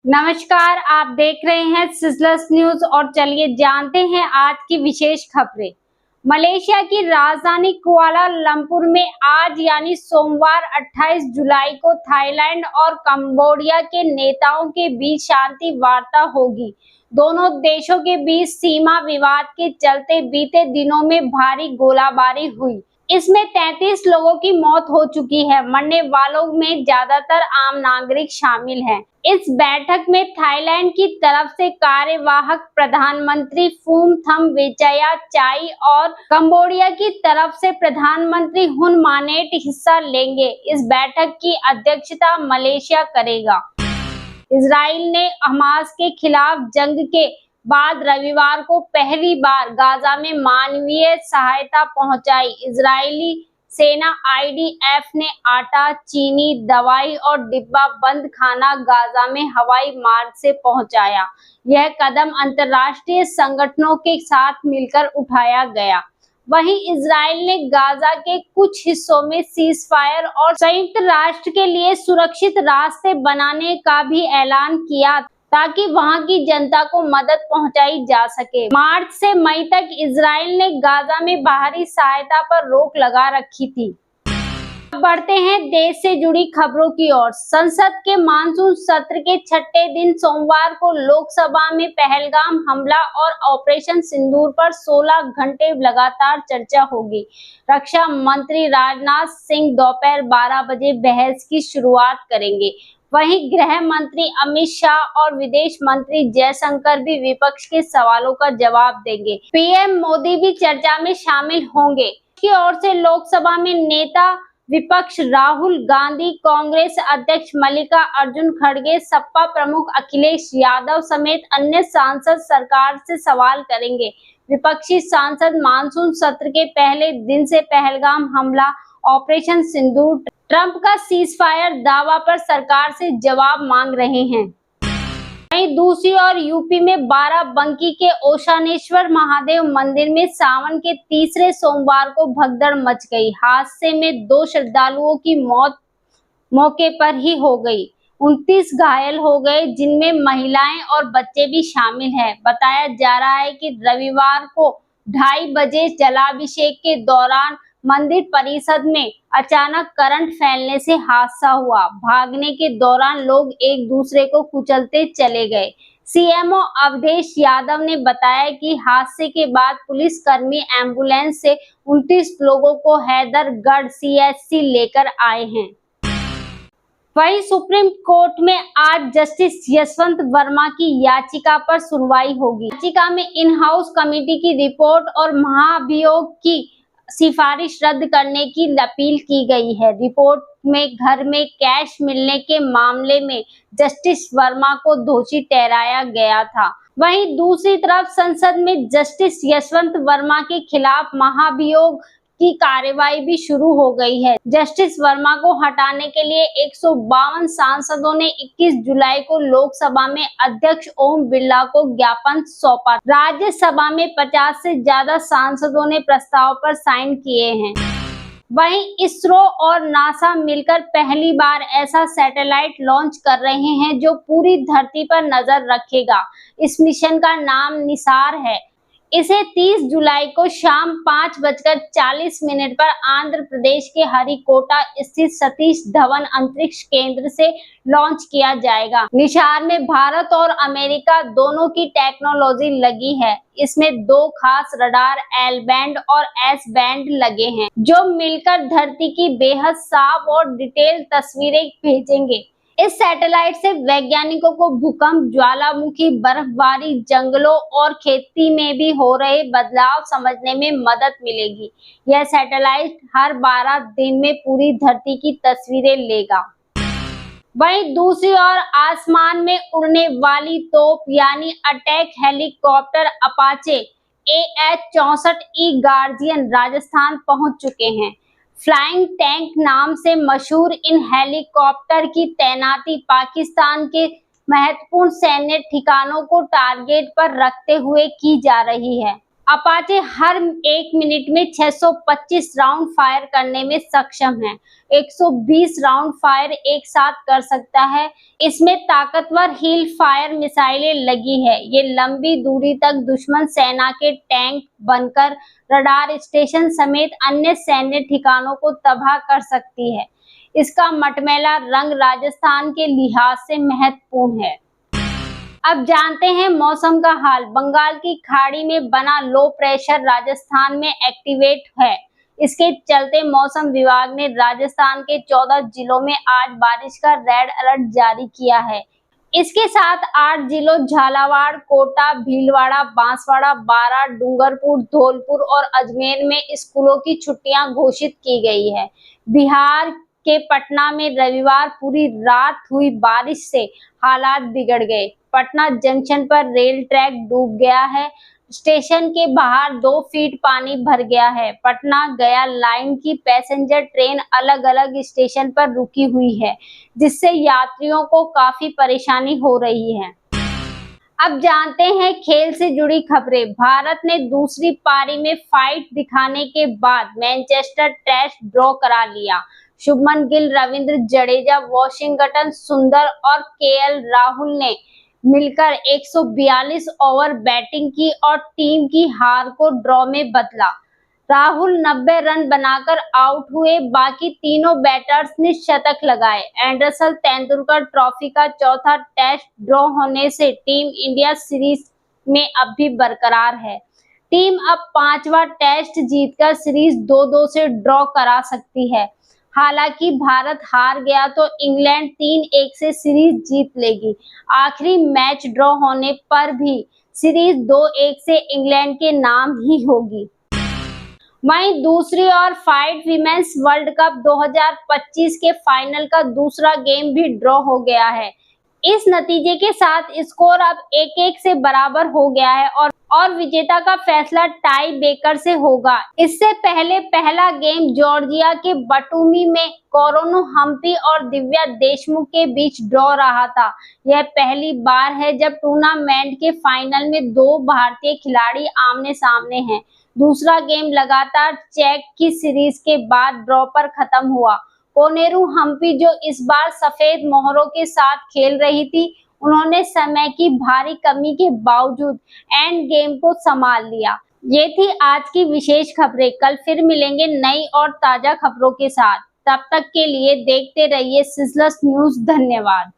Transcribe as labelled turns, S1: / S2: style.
S1: नमस्कार, आप देख रहे हैं सिजलर्स न्यूज और चलिए जानते हैं आज की विशेष खबरें। मलेशिया की राजधानी कुआलालंपुर में आज यानी सोमवार 28 जुलाई को थाईलैंड और कंबोडिया के नेताओं के बीच शांति वार्ता होगी। दोनों देशों के बीच सीमा विवाद के चलते बीते दिनों में भारी गोलाबारी हुई। इसमें 33 लोगों की मौत हो चुकी है। मरने वालों में ज्यादातर आम नागरिक शामिल हैं। इस बैठक में थाईलैंड की तरफ से कार्यवाहक प्रधानमंत्री फूमथम वेचयाचाई और कंबोडिया की तरफ से प्रधानमंत्री हुन मानेट हिस्सा लेंगे। इस बैठक की अध्यक्षता मलेशिया करेगा। इजराइल ने हमास के खिलाफ जंग के बाद रविवार को पहली बार गाजा में मानवीय सहायता पहुंचाई। इजरायली सेना आईडीएफ ने आटा, चीनी, दवाई और डिब्बा बंद खाना गाजा में हवाई मार्ग से पहुंचाया। यह कदम अंतर्राष्ट्रीय संगठनों के साथ मिलकर उठाया गया। वहीं इजराइल ने गाजा के कुछ हिस्सों में सीजफायर और संयुक्त राष्ट्र के लिए सुरक्षित रास्ते बनाने का भी ऐलान किया ताकि वहां की जनता को मदद पहुंचाई जा सके। मार्च से मई तक इजराइल ने गाजा में बाहरी सहायता पर रोक लगा रखी थी। अब बढ़ते हैं देश से जुड़ी खबरों की ओर। संसद के मानसून सत्र के छठे दिन सोमवार को लोकसभा में पहलगाम हमला और ऑपरेशन सिंदूर पर 16 घंटे लगातार चर्चा होगी। रक्षा मंत्री राजनाथ सिंह दोपहर 12 बजे बहस की शुरुआत करेंगे। वहीं गृह मंत्री अमित शाह और विदेश मंत्री जयशंकर भी विपक्ष के सवालों का जवाब देंगे। पीएम मोदी भी चर्चा में शामिल होंगे। की ओर से लोकसभा में नेता विपक्ष राहुल गांधी, कांग्रेस अध्यक्ष मल्लिकार्जुन खड़गे, सपा प्रमुख अखिलेश यादव समेत अन्य सांसद सरकार से सवाल करेंगे। विपक्षी सांसद मानसून सत्र के पहले दिन से पहलगाम हमला, ऑपरेशन सिंदूर, ट्रंप का सीजफायर दावा पर सरकार से जवाब मांग रहे हैं। वहीं दूसरी ओर यूपी में बाराबंकी के ओशानेश्वर महादेव मंदिर में सावन के तीसरे सोमवार को भगदड़ मच गई। हादसे में 2 श्रद्धालुओं की मौत मौके पर ही हो गई। 29 घायल हो गए, जिनमें महिलाएं और बच्चे भी शामिल हैं। बताया जा रहा है कि रविवार को 2:30 बजे जलाभिषेक के दौरान मंदिर परिसर में अचानक करंट फैलने से हादसा हुआ। भागने के दौरान लोग एक दूसरे को कुचलते चले गए। सीएमओ अवधेश यादव ने बताया कि हादसे के बाद पुलिसकर्मी एम्बुलेंस से 29 लोगों को हैदरगढ़ सीएचसी लेकर आए हैं। वहीं सुप्रीम कोर्ट में आज जस्टिस यशवंत वर्मा की याचिका पर सुनवाई होगी। याचिका में इन हाउस कमेटी की रिपोर्ट और महाभियोग की सिफारिश रद्द करने की अपील की गई है। रिपोर्ट में घर में कैश मिलने के मामले में जस्टिस वर्मा को दोषी ठहराया गया था। वहीं दूसरी तरफ संसद में जस्टिस यशवंत वर्मा के खिलाफ महाभियोग की कार्रवाई भी शुरू हो गई है। जस्टिस वर्मा को हटाने के लिए 152 सांसदों ने 21 जुलाई को लोकसभा में अध्यक्ष ओम बिरला को ज्ञापन सौंपा। राज्यसभा में 50 से ज्यादा सांसदों ने प्रस्ताव पर साइन किए हैं। वहीं इसरो और नासा मिलकर पहली बार ऐसा सैटेलाइट लॉन्च कर रहे हैं जो पूरी धरती पर नजर रखेगा। इस मिशन का नाम निसार है। इसे 30 जुलाई को शाम 5:40 पर आंध्र प्रदेश के हरिकोटा स्थित सतीश धवन अंतरिक्ष केंद्र से लॉन्च किया जाएगा। निसार में भारत और अमेरिका दोनों की टेक्नोलॉजी लगी है। इसमें 2 खास रडार एल बैंड और एस बैंड लगे हैं, जो मिलकर धरती की बेहद साफ और डिटेल तस्वीरें भेजेंगे। इस सैटेलाइट से वैज्ञानिकों को भूकंप, ज्वालामुखी, बर्फबारी, जंगलों और खेती में भी हो रहे बदलाव समझने में मदद मिलेगी। यह सैटेलाइट हर 12 दिन में पूरी धरती की तस्वीरें लेगा। वहीं दूसरी ओर आसमान में उड़ने वाली तोप यानी attack helicopter Apache AH-64E guardian Rajasthan पहुंच चुके हैं। फ्लाइंग टैंक नाम से मशहूर इन हेलीकॉप्टर की तैनाती पाकिस्तान के महत्वपूर्ण सैन्य ठिकानों को टारगेट पर रखते हुए की जा रही है। अपाचे हर 1 मिनट में 625 राउंड फायर करने में सक्षम है। 120 राउंड फायर एक साथ कर सकता है। इसमें ताकतवर हिल फायर मिसाइलें लगी है। ये लंबी दूरी तक दुश्मन सेना के टैंक, बनकर, रडार स्टेशन समेत अन्य सैन्य ठिकानों को तबाह कर सकती है। इसका मटमैला रंग राजस्थान के लिहाज से महत्वपूर्ण है। अब जानते हैं मौसम का हाल। बंगाल की खाड़ी में बना लो प्रेशर राजस्थान में एक्टिवेट है। इसके चलते मौसम विभाग ने राजस्थान के 14 जिलों में आज बारिश का रेड अलर्ट जारी किया है। इसके साथ 8 जिलों झालावाड़, कोटा, भीलवाड़ा, बांसवाड़ा, बारां, डूंगरपुर, धौलपुर और अजमेर में स्कूलों की छुट्टियां घोषित की गई है। बिहार के पटना में रविवार पूरी रात हुई बारिश से हालात बिगड़ गए। पटना जंक्शन पर रेल ट्रैक डूब गया है। स्टेशन के बाहर 2 फीट पानी भर गया है। पटना गया लाइन की पैसेंजर ट्रेन अलग अलग स्टेशन पर रुकी हुई है, जिससे यात्रियों को काफी परेशानी हो रही है। अब जानते हैं खेल से जुड़ी खबरें। भारत ने दूसरी पारी में फाइट दिखाने के बाद मैनचेस्टर टेस्ट ड्रॉ करा लिया। शुभमन गिल, रविंद्र जडेजा, वाशिंगटन सुंदर और केएल राहुल ने मिलकर 142 ओवर बैटिंग की और टीम की हार को ड्रॉ में बदला। राहुल 90 रन बनाकर आउट हुए। बाकी तीनों बैटर्स ने शतक लगाए। एंडरसन तेंदुलकर ट्रॉफी का चौथा टेस्ट ड्रॉ होने से टीम इंडिया सीरीज में अब भी बरकरार है। टीम अब 5वां टेस्ट जीतकर सीरीज 2-2 से ड्रॉ करा सकती है। हालांकि भारत हार गया तो इंग्लैंड 3-1 से सीरीज जीत लेगी। आखिरी मैच ड्रॉ होने पर भी सीरीज 2-1 से इंग्लैंड के नाम ही होगी। वहीं दूसरी ओर फाइड वीमेंस वर्ल्ड कप 2025 के फाइनल का दूसरा गेम भी ड्रॉ हो गया है। इस नतीजे के साथ स्कोर अब 1-1 से बराबर हो गया है और विजेता का फैसला टाई ब्रेकर से होगा। इससे पहले पहला गेम जॉर्जिया के बटूमी में कोरोनो हम्पी और दिव्या देशमुख के बीच ड्रॉ रहा था। यह पहली बार है जब टूर्नामेंट के फाइनल में 2 भारतीय खिलाड़ी आमने सामने हैं। दूसरा गेम लगातार चेक की सीरीज के बाद ड्रॉ पर खत्म हुआ। कोनेरू हम्पी, जो इस बार सफेद मोहरों के साथ खेल रही थी, उन्होंने समय की भारी कमी के बावजूद एंड गेम को संभाल लिया। ये थी आज की विशेष खबरें। कल फिर मिलेंगे नई और ताजा खबरों के साथ। तब तक के लिए देखते रहिए सिजलर्स न्यूज। धन्यवाद।